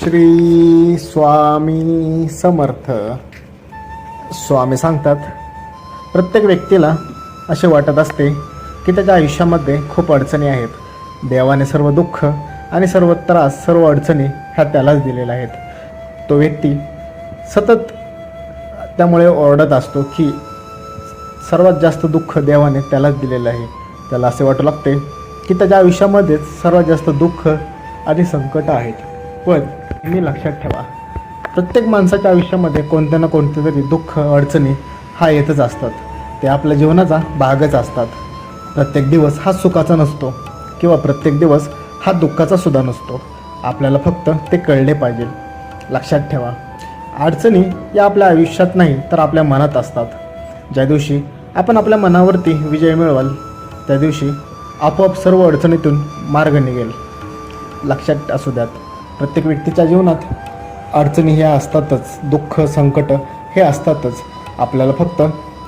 श्री स्वामी समर्थ. स्वामी सांगतात, प्रत्येक व्यक्तीला असे वाटत असते की त्याच्या आयुष्यामध्ये खूप अडचणी आहेत. देवाने सर्व दुःख आणि सर्व त्रास, सर्व अडचणी ह्या त्यालाच दिलेल्या आहेत. तो व्यक्ती सतत त्यामुळे ओरडत असतो की सर्वात जास्त दुःख देवाने त्यालाच दिलेलं आहे. त्याला असे वाटू लागते की त्याच्या आयुष्यामध्येच सर्वात जास्त दुःख आणि संकट आहेत. पण मी लक्षात ठेवा, प्रत्येक माणसाच्या आयुष्यामध्ये कोणत्या ना कोणते तरी दुःख, अडचणी हा येतच असतात. ते आपल्या जीवनाचा भागच असतात. प्रत्येक दिवस हा सुखाचा नसतो किंवा प्रत्येक दिवस हा दुःखाचा सुद्धा नसतो. आपल्याला फक्त ते कळले पाहिजे. लक्षात ठेवा, अडचणी या आपल्या आयुष्यात नाही तर आपल्या मनात असतात. ज्या दिवशी आपण आपल्या मनावरती विजय मिळवाल त्या दिवशी आपोआप सर्व अडचणीतून मार्ग निघेल. लक्षात असू द्यात, प्रत्येक व्यक्तीच्या जीवनात अडचणी ह्या असतातच, दुःख, संकट हे असतातच. आपल्याला फक्त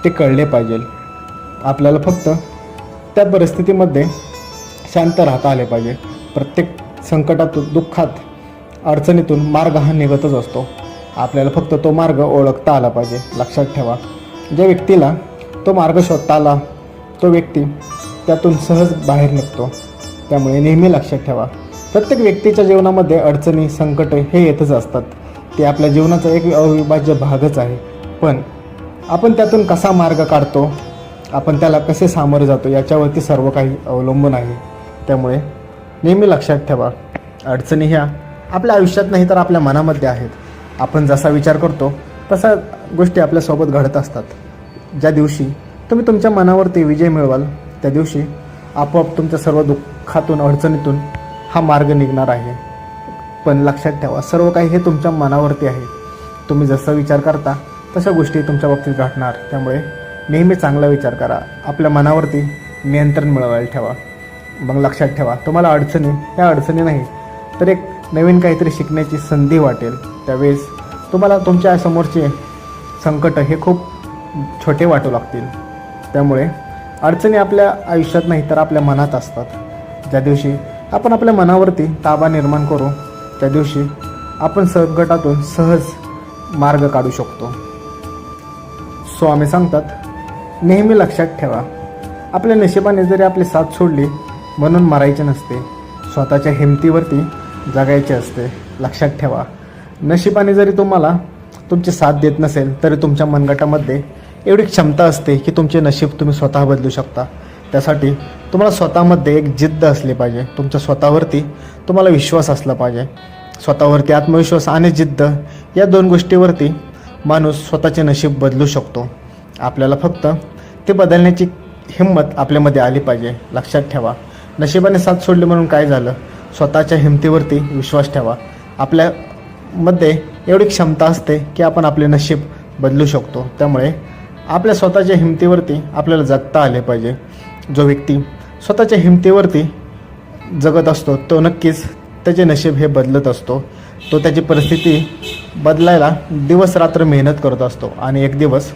ते कळले पाहिजे. आपल्याला फक्त त्या परिस्थितीमध्ये शांत राहता आले पाहिजे. प्रत्येक संकटातून, दुःखात, अडचणीतून मार्ग हा निघतच असतो. आपल्याला फक्त तो मार्ग ओळखता आला पाहिजे. लक्षात ठेवा, ज्या व्यक्तीला तो मार्ग शोधता आला तो व्यक्ती त्यातून सहज बाहेर निघतो. त्यामुळे नेहमी लक्षात ठेवा, प्रत्येक व्यक्तीच्या जीवनामध्ये अडचणी, संकट हे येतच असतात. ते आपल्या जीवनाचा एक अविभाज्य भागच आहे. पण आपण त्यातून कसा मार्ग काढतो, आपण त्याला कसे सामोरे जातो याच्यावरती सर्व काही अवलंबून आहे. त्यामुळे नेहमी लक्षात ठेवा, अडचणी ह्या आपल्या आयुष्यात नाही तर आपल्या मनामध्ये आहेत. आपण जसा विचार करतो तसा गोष्टी आपल्यासोबत घडत असतात. ज्या दिवशी तुम्ही तुमच्या मनावरती विजय मिळवाल त्या दिवशी आपोआप तुमच्या सर्व दुःखातून, अडचणीतून हा मार्ग निघणार आहे. पण लक्षात ठेवा, सर्व काही हे तुमच्या मनावरती आहे. तुम्ही जसा विचार करता तशा गोष्टी तुमच्या बाबतीत घडणार. त्यामुळे नेहमी चांगला विचार करा. आपल्या मनावरती नियंत्रण मिळवायला ठेवा. मग लक्षात ठेवा, तुम्हाला ह्या अडचणी नाही तर एक नवीन काहीतरी शिकण्याची संधी वाटेल. त्यावेळेस तुम्हाला तुमच्या समोरचे संकट हे खूप छोटे वाटू लागतील. त्यामुळे अडचणी आपल्या आयुष्यात नाही तर आपल्या मनात असतात. ज्या दिवशी आपण आपल्या मनावरती ताबा निर्माण करू त्या दिवशी आपण संकटातून सहज मार्ग काढू शकतो. स्वामी सांगतात, नेहमी लक्षात ठेवा, आपल्या नशिबाने जरी आपली साथ सोडली म्हणून मरायचे नसते, स्वतःच्या हिमतीवरती जगायचे असते. लक्षात ठेवा, नशिबाने जरी तुम्हाला तुमची साथ देत नसेल तरी तुमच्या मनगटामध्ये एवढी क्षमता असते की तुमचे नशीब तुम्ही स्वतः बदलू शकता. त्यासाठी तुम्हाला स्वतःमध्ये एक जिद्द असली पाहिजे. तुमच्या स्वतःवरती तुम्हाला विश्वास असला पाहिजे. स्वतःवरती आत्मविश्वास आणि जिद्द या दोन गोष्टीवरती माणूस स्वतःचे नशीब बदलू शकतो. आपल्याला फक्त ते बदलण्याची हिंमत आपल्यामध्ये आली पाहिजे. लक्षात ठेवा, नशिबाने साथ सोडली म्हणून काय झालं, स्वतःच्या हिमतीवरती विश्वास ठेवा. आपल्यामध्ये एवढी क्षमता असते की आपण आपले नशीब बदलू शकतो. त्यामुळे आपल्या स्वतःच्या हिमतीवरती आपल्याला जगता आले पाहिजे. जो व्यक्ती स्वतःच्या हिमतीवरती जगत असतो तो नक्कीच त्याचे नशीब हे बदलत असतो. तो त्याची परिस्थिती बदलायला दिवस रात्र मेहनत करत असतो आणि एक दिवस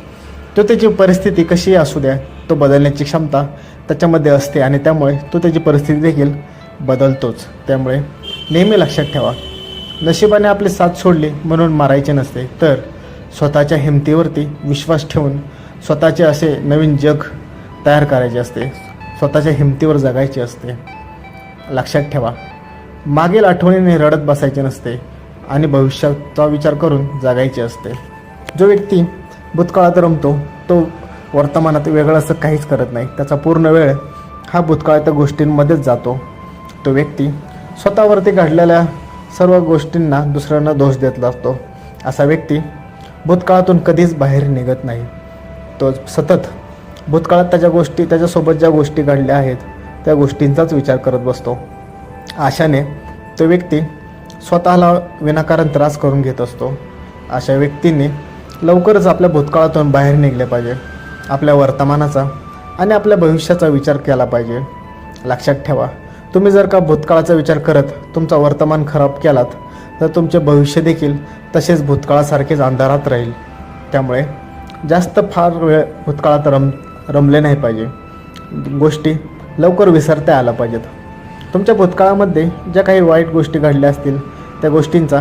तो त्याची परिस्थिती कशीही असू द्या तो बदलण्याची क्षमता त्याच्यामध्ये असते आणि त्यामुळे तो त्याची परिस्थिती देखील बदलतोच. त्यामुळे नेहमी लक्षात ठेवा, नशिबाने आपली साथ सोडली म्हणून मारायचे नसते तर स्वतःच्या हिमतीवरती विश्वास ठेवून स्वतःचे असे नवीन जग तयार करायचे असते. स्वतःच्या हिमतीवर जगायचे असते. लक्षात ठेवा, मागील आठवणीने रडत बसायचे नसते आणि भविष्याचा विचार करून जगायचे असते. जो व्यक्ती भूतकाळात रमतो तो वर्तमानात वेगळं असं काहीच करत नाही. त्याचा पूर्ण वेळ हा भूतकाळाच्या गोष्टींमध्येच जातो. तो व्यक्ती स्वतःवरती घडलेल्या सर्व गोष्टींना दुसऱ्यांना दोष देत असतो. असा व्यक्ती भूतकाळातून कधीच बाहेर निघत नाही. तो सतत भूतकाळात त्याच्यासोबत ज्या गोष्टी घडल्या आहेत त्या गोष्टींचाच विचार करत बसतो. अशाने तो व्यक्ती स्वतःला विनाकारण त्रास करून घेत असतो. अशा व्यक्तींनी लवकरच आपल्या भूतकाळातून बाहेर निघले पाहिजे. आपल्या वर्तमानाचा आणि आपल्या भविष्याचा विचार केला पाहिजे. लक्षात ठेवा, तुम्ही जर का भूतकाळाचा विचार करत तुमचा वर्तमान खराब केलात तर तुमचे भविष्य देखील तसेच भूतकाळासारखेच अंधारात राहील. त्यामुळे जास्त फार वेळ भूतकाळात रमले नाही पाहिजे. गोष्टी लवकर विसरता आल्या पाहिजेत. तुमच्या भूतकाळामध्ये ज्या काही वाईट गोष्टी घडल्या असतील त्या गोष्टींचा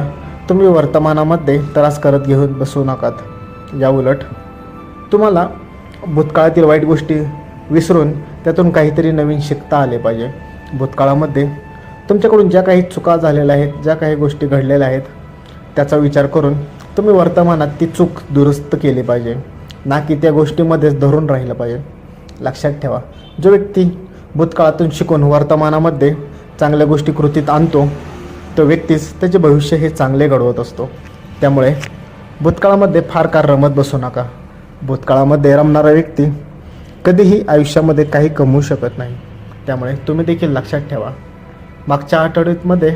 तुम्ही वर्तमानामध्ये त्रास करत घेऊन बसू नकात. या उलट तुम्हाला भूतकाळातील वाईट गोष्टी विसरून त्यातून काहीतरी नवीन शिकता आले पाहिजे. भूतकाळामध्ये तुमच्याकडून ज्या काही चुका झालेल्या आहेत, ज्या काही गोष्टी घडलेल्या आहेत, त्याचा विचार करून तुम्ही वर्तमानात ती चूक दुरुस्त केली पाहिजे, ना की त्या गोष्टीमध्येच धरून राहिलं पाहिजे. लक्षात ठेवा, जो व्यक्ती भूतकाळातून शिकून वर्तमानामध्ये चांगल्या गोष्टी कृतीत आणतो, तो व्यक्तीच त्याचे भविष्य हे चांगले घडवत असतो. त्यामुळे भूतकाळामध्ये फार काळ रमत बसू नका. भूतकाळामध्ये रमणारा व्यक्ती कधीही आयुष्यामध्ये काही कमवू शकत नाही. त्यामुळे तुम्ही देखील लक्षात ठेवा, मागच्या आठवड्यामध्ये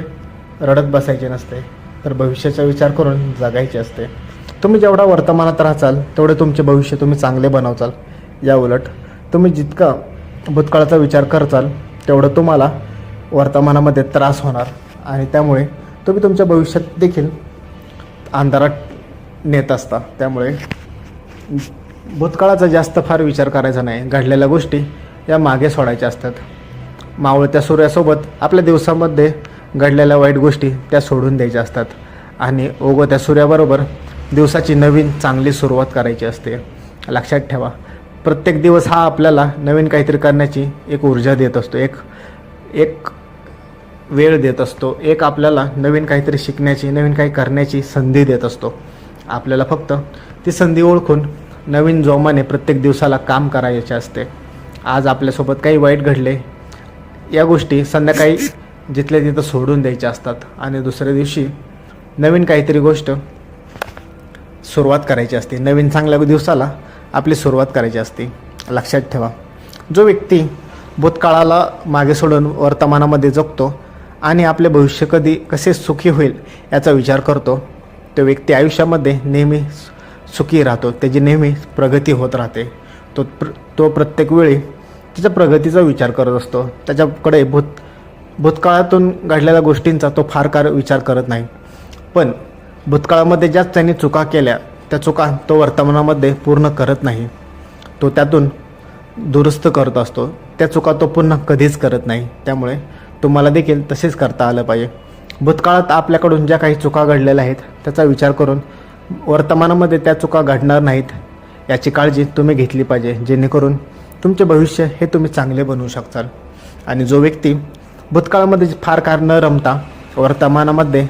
रडत बसायचे नसते, तर भविष्याचा विचार करून जगायचे असते. तुम्ही जेवढा वर्तमानात राहाल तेवढे तुमचे भविष्य तुम्ही चांगले बनवचाल. या उलट तुम्ही जितका भूतकाळाचा विचार करचाल तेवढं तुम्हाला वर्तमानामध्ये त्रास होणार आणि त्यामुळे तुम्ही तुमच्या भविष्यात देखील अंधारात नेत असता. त्यामुळे भूतकाळाचा जास्त फार विचार करायचा नाही. घडलेल्या गोष्टी या मागे सोडायच्या असतात. मावळत्या सूर्यासोबत आपल्या दिवसामध्ये घडलेल्या वाईट गोष्टी त्या सोडून द्यायच्या असतात आणि उगवत्या सूर्याबरोबर दिवसाची नवीन चांगली सुरुवात करायची असते. लक्षात ठेवा, प्रत्येक दिवस हा आपल्याला नवीन काहीतरी करण्याची एक ऊर्जा देत असतो, एक वेळ देत असतो, एक आपल्याला नवीन काहीतरी शिकण्याची, नवीन काही करण्याची संधी देत असतो. आपल्याला फक्त ती संधी ओळखून नवीन जोमाने प्रत्येक दिवसाला काम करायचे असते. आज आपल्यासोबत काही वाईट घडले, या गोष्टी संध्याकाळी जिथल्या तिथं सोडून द्यायच्या असतात आणि दुसऱ्या दिवशी नवीन काहीतरी गोष्ट सुरुवात करायची असते. नवीन चांगल्या दिवसाला आपली सुरुवात करायची असते. लक्षात ठेवा, जो व्यक्ती भूतकाळाला मागे सोडून वर्तमानामध्ये जगतो आणि आपले भविष्य कसे सुखी होईल याचा विचार करतो, तो व्यक्ती आयुष्यामध्ये नेहमी सुखी राहतो. त्याची नेहमी प्रगती होत राहते. तो प्रत्येक वेळी त्याच्या प्रगतीचा विचार करत असतो. त्याच्याकडे भूतकाळातून घडलेल्या गोष्टींचा तो फार काळ विचार करत नाही. पण भूतकाळामध्ये ज्याच त्यांनी चुका केल्या त्या चुका तो वर्तमानामध्ये पूर्ण करत नाही. तो त्यातून दुरुस्त करत असतो. त्या चुका तो पुन्हा कधीच करत नाही. त्यामुळे तुम्हाला देखील तसेच करता आलं पाहिजे. भूतकाळात आपल्याकडून ज्या काही चुका घडलेल्या आहेत त्याचा विचार करून वर्तमानामध्ये त्या चुका घडणार नाहीत याची काळजी तुम्ही घेतली पाहिजे, जेणेकरून तुमचे भविष्य हे तुम्ही चांगले बनवू शकताल. आणि जो व्यक्ती भूतकाळामध्ये फार काळ न रमता वर्तमानामध्ये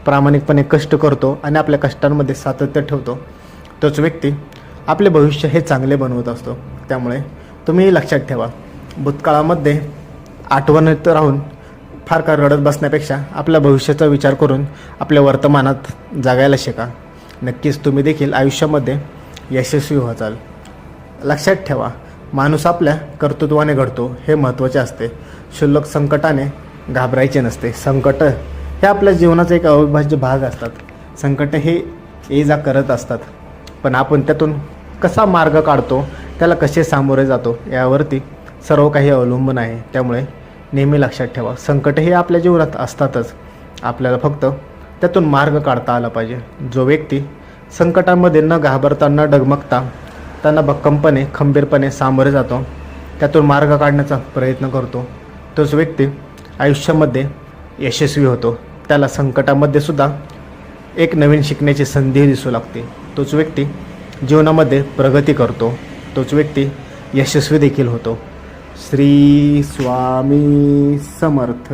प्रामाणिकपणे कष्ट करतो आणि आपल्या कष्टांमध्ये सातत्य ठेवतो, तोच व्यक्ती आपले भविष्य हे चांगले बनवत असतो. त्यामुळे तुम्ही लक्षात ठेवा, भूतकाळामध्ये आठवणीत राहून फार काळ रडत बसण्यापेक्षा आपल्या भविष्याचा विचार करून आपल्या वर्तमानात जगायला शिका. नक्कीच तुम्ही देखील आयुष्यामध्ये यशस्वी व्हाल. लक्षात ठेवा, माणूस आपल्या कर्तृत्वाने घडतो हे महत्त्वाचे असते. क्षुल्लक संकटाने घाबरायचे नसते. संकट हे आपल्या जीवनाचा एक अविभाज्य भाग असतात. संकट हे ये जा करत असतात, पण आपण त्यातून कसा मार्ग काढतो, त्याला कसे सामोरे जातो यावरती सर्व काही अवलंबून आहे. त्यामुळे नेहमी लक्षात ठेवा, संकट हे आपल्या जीवनात असतातच, आपल्याला फक्त त्यातून मार्ग काढता आला पाहिजे. जो व्यक्ती संकटामध्ये न घाबरता न डगमगता त्यांना भक्कमपणे खंबीरपणे सामोरे जातो, त्यातून मार्ग काढण्याचा प्रयत्न करतो, तोच व्यक्ती आयुष्यामध्ये यशस्वी होतो. त्याला संकटामध्ये सुद्धा एक नवीन शिकण्याची संधी दिसू लागते. तोच व्यक्ती जीवनामध्ये प्रगती करतो, तोच व्यक्ती यशस्वी देखील होतो. श्री स्वामी समर्थ.